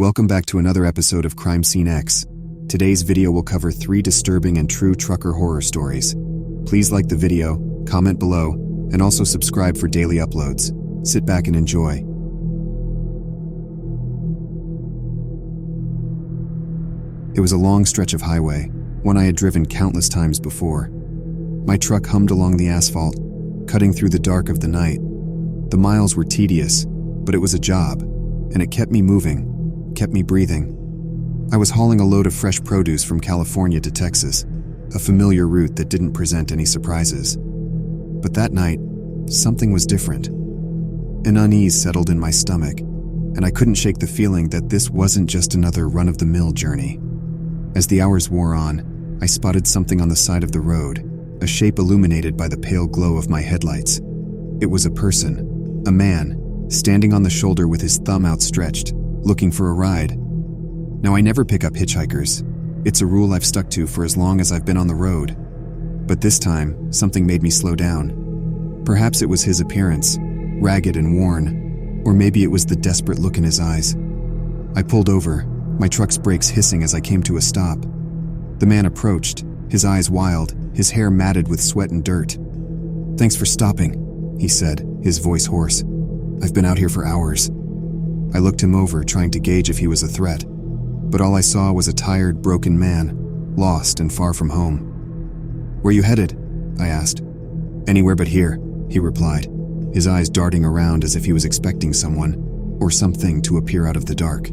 Welcome back to another episode of Crime Scene X. Today's video will cover 3 disturbing and true trucker horror stories. Please like the video, comment below, and also subscribe for daily uploads. Sit back and enjoy. It was a long stretch of highway, one I had driven countless times before. My truck hummed along the asphalt, cutting through the dark of the night. The miles were tedious, but it was a job, and it kept me moving, kept me breathing. I was hauling a load of fresh produce from California to Texas, a familiar route that didn't present any surprises. But that night, something was different. An unease settled in my stomach, and I couldn't shake the feeling that this wasn't just another run-of-the-mill journey. As the hours wore on, I spotted something on the side of the road, a shape illuminated by the pale glow of my headlights. It was a person, a man, standing on the shoulder with his thumb outstretched, looking for a ride. Now, I never pick up hitchhikers. It's a rule I've stuck to for as long as I've been on the road. But this time, something made me slow down. Perhaps it was his appearance, ragged and worn, or maybe it was the desperate look in his eyes. I pulled over, my truck's brakes hissing as I came to a stop. The man approached, his eyes wild, his hair matted with sweat and dirt. "Thanks for stopping," he said, his voice hoarse. "I've been out here for hours." I looked him over, trying to gauge if he was a threat, but all I saw was a tired, broken man, lost and far from home. "Where you headed?" I asked. "Anywhere but here," he replied, his eyes darting around as if he was expecting someone or something to appear out of the dark.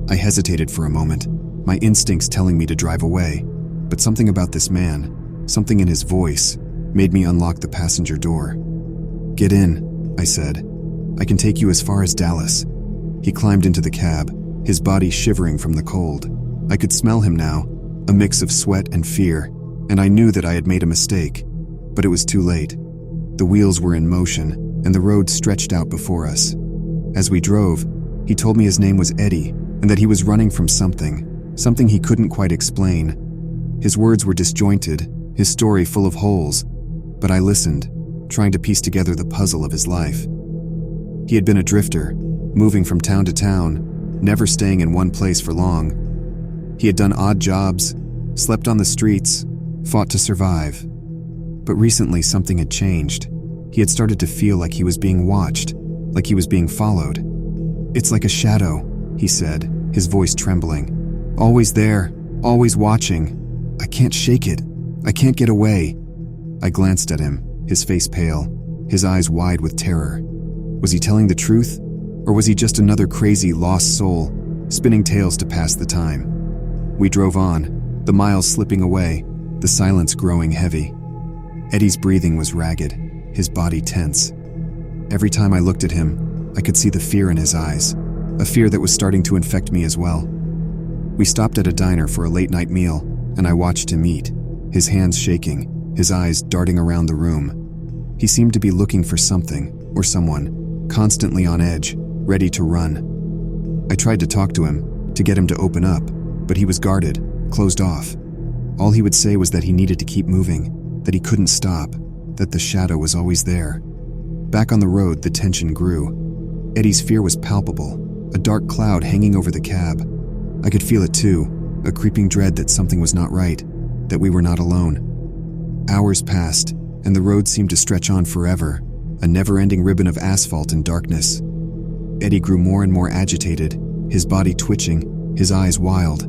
I hesitated for a moment, my instincts telling me to drive away, but something about this man, something in his voice, made me unlock the passenger door. "Get in," I said. "I can take you as far as Dallas." He climbed into the cab, his body shivering from the cold. I could smell him now, a mix of sweat and fear, and I knew that I had made a mistake, but it was too late. The wheels were in motion, and the road stretched out before us. As we drove, he told me his name was Eddie, and that he was running from something he couldn't quite explain. His words were disjointed, his story full of holes, but I listened, trying to piece together the puzzle of his life. He had been a drifter, moving from town to town, never staying in one place for long. He had done odd jobs, slept on the streets, fought to survive. But recently something had changed. He had started to feel like he was being watched, like he was being followed. "It's like a shadow," he said, his voice trembling. "Always there, always watching. I can't shake it. I can't get away." I glanced at him, his face pale, his eyes wide with terror. Was he telling the truth? Or was he just another crazy, lost soul, spinning tales to pass the time? We drove on, the miles slipping away, the silence growing heavy. Eddie's breathing was ragged, his body tense. Every time I looked at him, I could see the fear in his eyes, a fear that was starting to infect me as well. We stopped at a diner for a late-night meal, and I watched him eat, his hands shaking, his eyes darting around the room. He seemed to be looking for something, or someone, constantly on edge, ready to run. I tried to talk to him, to get him to open up, but he was guarded, closed off. All he would say was that he needed to keep moving, that he couldn't stop, that the shadow was always there. Back on the road, the tension grew. Eddie's fear was palpable, a dark cloud hanging over the cab. I could feel it too, a creeping dread that something was not right, that we were not alone. Hours passed, and the road seemed to stretch on forever, a never-ending ribbon of asphalt and darkness. Eddie grew more and more agitated, his body twitching, his eyes wild.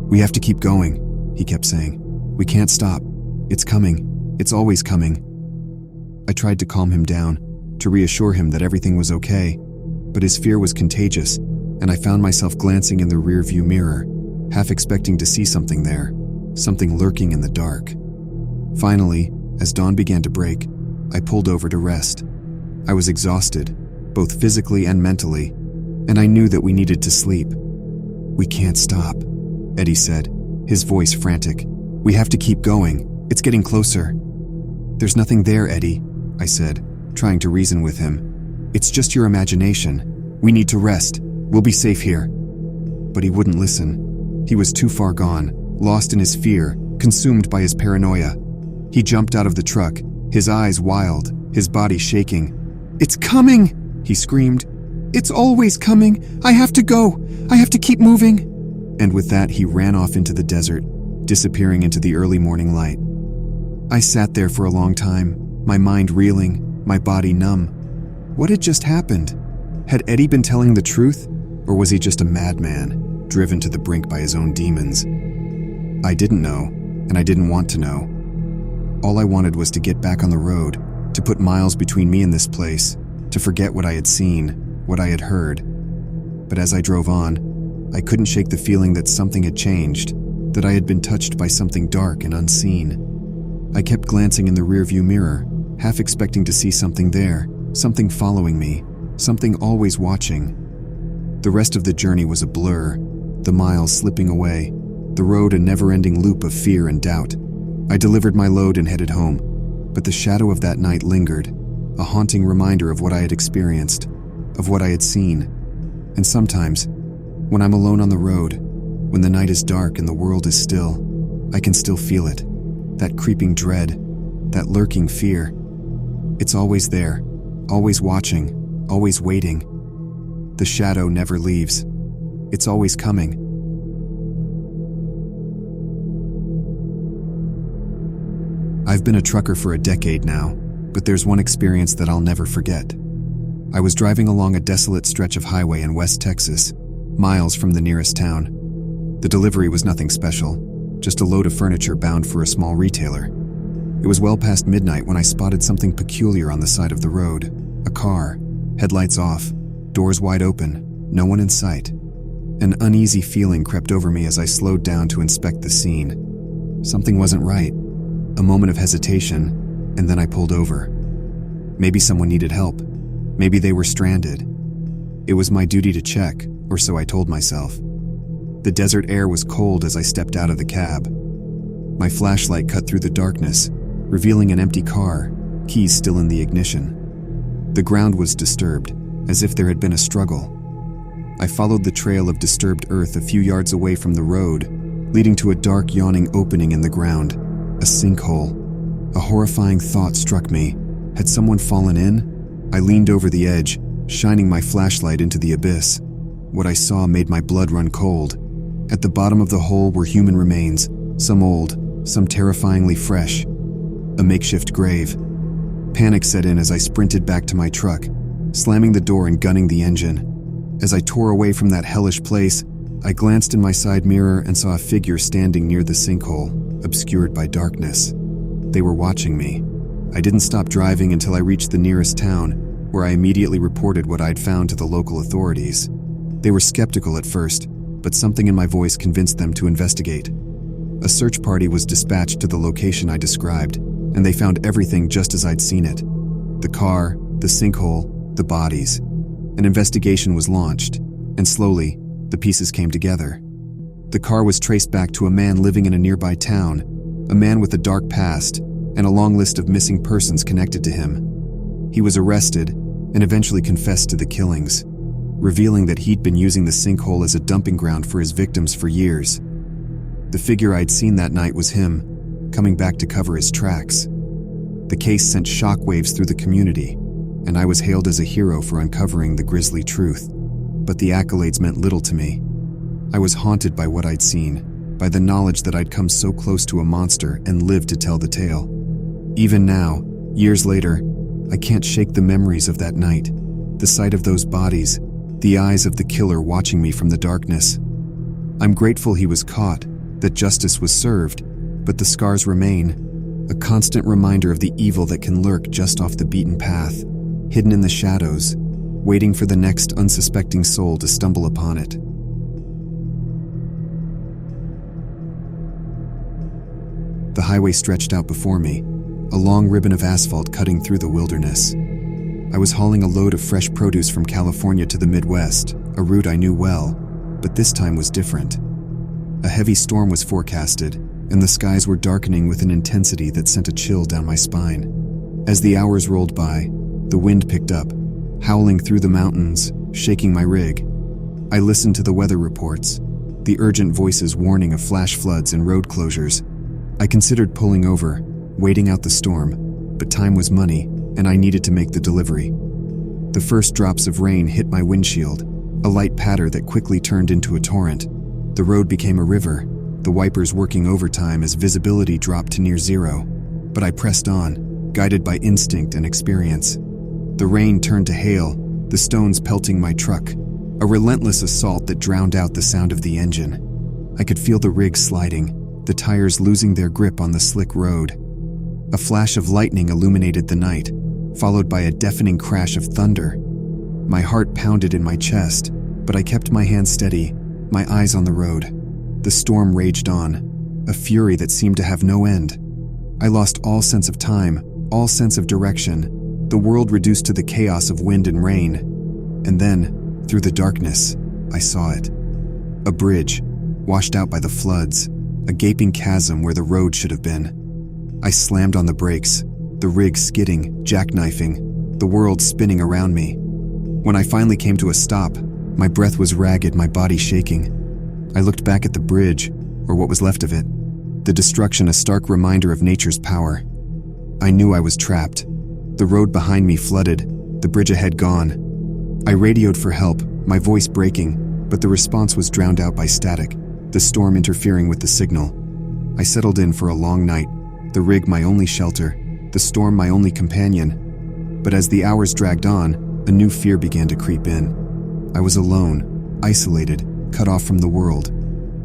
"We have to keep going," he kept saying. "We can't stop. It's coming. It's always coming." I tried to calm him down, to reassure him that everything was okay, but his fear was contagious, and I found myself glancing in the rearview mirror, half expecting to see something there, something lurking in the dark. Finally, as dawn began to break, I pulled over to rest. I was exhausted, both physically and mentally, and I knew that we needed to sleep. "We can't stop," Eddie said, his voice frantic. "We have to keep going. It's getting closer." "There's nothing there, Eddie," I said, trying to reason with him. "It's just your imagination. We need to rest. We'll be safe here." But he wouldn't listen. He was too far gone, lost in his fear, consumed by his paranoia. He jumped out of the truck, his eyes wild, his body shaking. "It's coming!" he screamed. It's always coming. I have to go. I have to keep moving." And with that, he ran off into the desert, disappearing into the early morning light. I sat there for a long time, my mind reeling, my body numb. What had just happened? Had Eddie been telling the truth, or was he just a madman, driven to the brink by his own demons? I didn't know, and I didn't want to know. All I wanted was to get back on the road, to put miles between me and this place, to forget what I had seen, what I had heard. But as I drove on, I couldn't shake the feeling that something had changed, that I had been touched by something dark and unseen. I kept glancing in the rearview mirror, half expecting to see something there, something following me, something always watching. The rest of the journey was a blur, the miles slipping away, the road a never-ending loop of fear and doubt. I delivered my load and headed home, but the shadow of that night lingered, a haunting reminder of what I had experienced, of what I had seen. And sometimes, when I'm alone on the road, when the night is dark and the world is still, I can still feel it, that creeping dread, that lurking fear. It's always there, always watching, always waiting. The shadow never leaves. It's always coming. I've been a trucker for a decade now, but there's one experience that I'll never forget. I was driving along a desolate stretch of highway in West Texas, miles from the nearest town. The delivery was nothing special, just a load of furniture bound for a small retailer. It was well past midnight when I spotted something peculiar on the side of the road. A car, headlights off, doors wide open, no one in sight. An uneasy feeling crept over me as I slowed down to inspect the scene. Something wasn't right. A moment of hesitation, and then I pulled over. Maybe someone needed help. Maybe they were stranded. It was my duty to check, or so I told myself. The desert air was cold as I stepped out of the cab. My flashlight cut through the darkness, revealing an empty car, keys still in the ignition. The ground was disturbed, as if there had been a struggle. I followed the trail of disturbed earth a few yards away from the road, leading to a dark, yawning opening in the ground, a sinkhole. A horrifying thought struck me. Had someone fallen in? I leaned over the edge, shining my flashlight into the abyss. What I saw made my blood run cold. At the bottom of the hole were human remains, some old, some terrifyingly fresh. A makeshift grave. Panic set in as I sprinted back to my truck, slamming the door and gunning the engine. As I tore away from that hellish place, I glanced in my side mirror and saw a figure standing near the sinkhole, obscured by darkness. They were watching me. I didn't stop driving until I reached the nearest town, where I immediately reported what I'd found to the local authorities. They were skeptical at first, but something in my voice convinced them to investigate. A search party was dispatched to the location I described, and they found everything just as I'd seen it. The car, the sinkhole, the bodies. An investigation was launched, and slowly, the pieces came together. The car was traced back to a man living in a nearby town, a man with a dark past, and a long list of missing persons connected to him. He was arrested and eventually confessed to the killings, revealing that he'd been using the sinkhole as a dumping ground for his victims for years. The figure I'd seen that night was him, coming back to cover his tracks. The case sent shockwaves through the community, and I was hailed as a hero for uncovering the grisly truth. But the accolades meant little to me. I was haunted by what I'd seen, by the knowledge that I'd come so close to a monster and lived to tell the tale. Even now, years later, I can't shake the memories of that night, the sight of those bodies, the eyes of the killer watching me from the darkness. I'm grateful he was caught, that justice was served, but the scars remain, a constant reminder of the evil that can lurk just off the beaten path, hidden in the shadows, waiting for the next unsuspecting soul to stumble upon it. The highway stretched out before me, a long ribbon of asphalt cutting through the wilderness. I was hauling a load of fresh produce from California to the Midwest, a route I knew well, but this time was different. A heavy storm was forecasted, and the skies were darkening with an intensity that sent a chill down my spine. As the hours rolled by, the wind picked up, howling through the mountains, shaking my rig. I listened to the weather reports, the urgent voices warning of flash floods and road closures. I considered pulling over, waiting out the storm, but time was money, and I needed to make the delivery. The first drops of rain hit my windshield, a light patter that quickly turned into a torrent. The road became a river, the wipers working overtime as visibility dropped to near zero. But I pressed on, guided by instinct and experience. The rain turned to hail, the stones pelting my truck, a relentless assault that drowned out the sound of the engine. I could feel the rig sliding, the tires losing their grip on the slick road. A flash of lightning illuminated the night, followed by a deafening crash of thunder. My heart pounded in my chest, but I kept my hands steady, my eyes on the road. The storm raged on, a fury that seemed to have no end. I lost all sense of time, all sense of direction, the world reduced to the chaos of wind and rain. And then, through the darkness, I saw it. A bridge, washed out by the floods, a gaping chasm where the road should have been. I slammed on the brakes, the rig skidding, jackknifing, the world spinning around me. When I finally came to a stop, my breath was ragged, my body shaking. I looked back at the bridge, or what was left of it, the destruction a stark reminder of nature's power. I knew I was trapped. The road behind me flooded, the bridge ahead gone. I radioed for help, my voice breaking, but the response was drowned out by static, the storm interfering with the signal. I settled in for a long night, the rig my only shelter, the storm my only companion. But as the hours dragged on, a new fear began to creep in. I was alone, isolated, cut off from the world.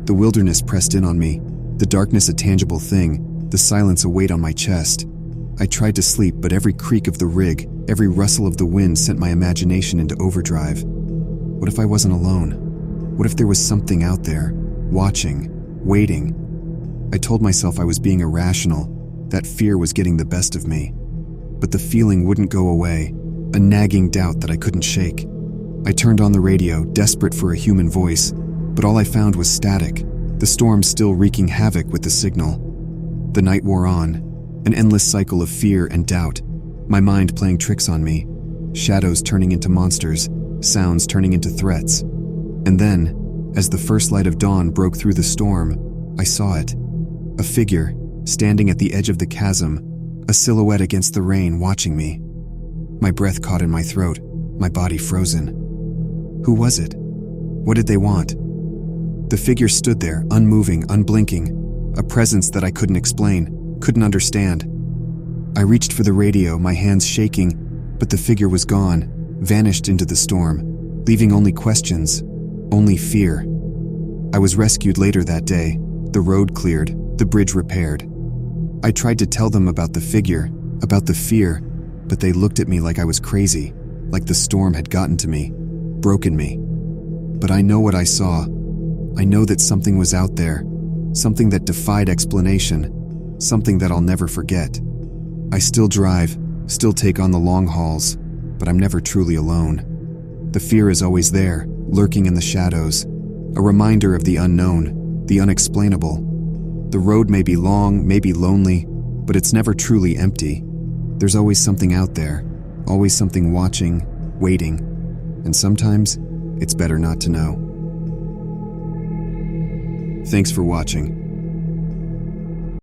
The wilderness pressed in on me, the darkness a tangible thing, the silence a weight on my chest. I tried to sleep, but every creak of the rig, every rustle of the wind sent my imagination into overdrive. What if I wasn't alone? What if there was something out there, watching, waiting? I told myself I was being irrational, that fear was getting the best of me. But the feeling wouldn't go away, a nagging doubt that I couldn't shake. I turned on the radio, desperate for a human voice, but all I found was static, the storm still wreaking havoc with the signal. The night wore on, an endless cycle of fear and doubt, my mind playing tricks on me, shadows turning into monsters, sounds turning into threats. And then, as the first light of dawn broke through the storm, I saw it. A figure, standing at the edge of the chasm, a silhouette against the rain watching me. My breath caught in my throat, my body frozen. Who was it? What did they want? The figure stood there, unmoving, unblinking, a presence that I couldn't explain, couldn't understand. I reached for the radio, my hands shaking, but the figure was gone, vanished into the storm, leaving only questions, only fear. I was rescued later that day, the road cleared, the bridge repaired. I tried to tell them about the figure, about the fear, but they looked at me like I was crazy, like the storm had gotten to me, broken me. But I know what I saw. I know that something was out there, something that defied explanation, something that I'll never forget. I still drive, still take on the long hauls, but I'm never truly alone. The fear is always there, lurking in the shadows, a reminder of the unknown, the unexplainable. The road may be long, may be lonely, but it's never truly empty. There's always something out there, always something watching, waiting, and sometimes it's better not to know. Thanks for watching.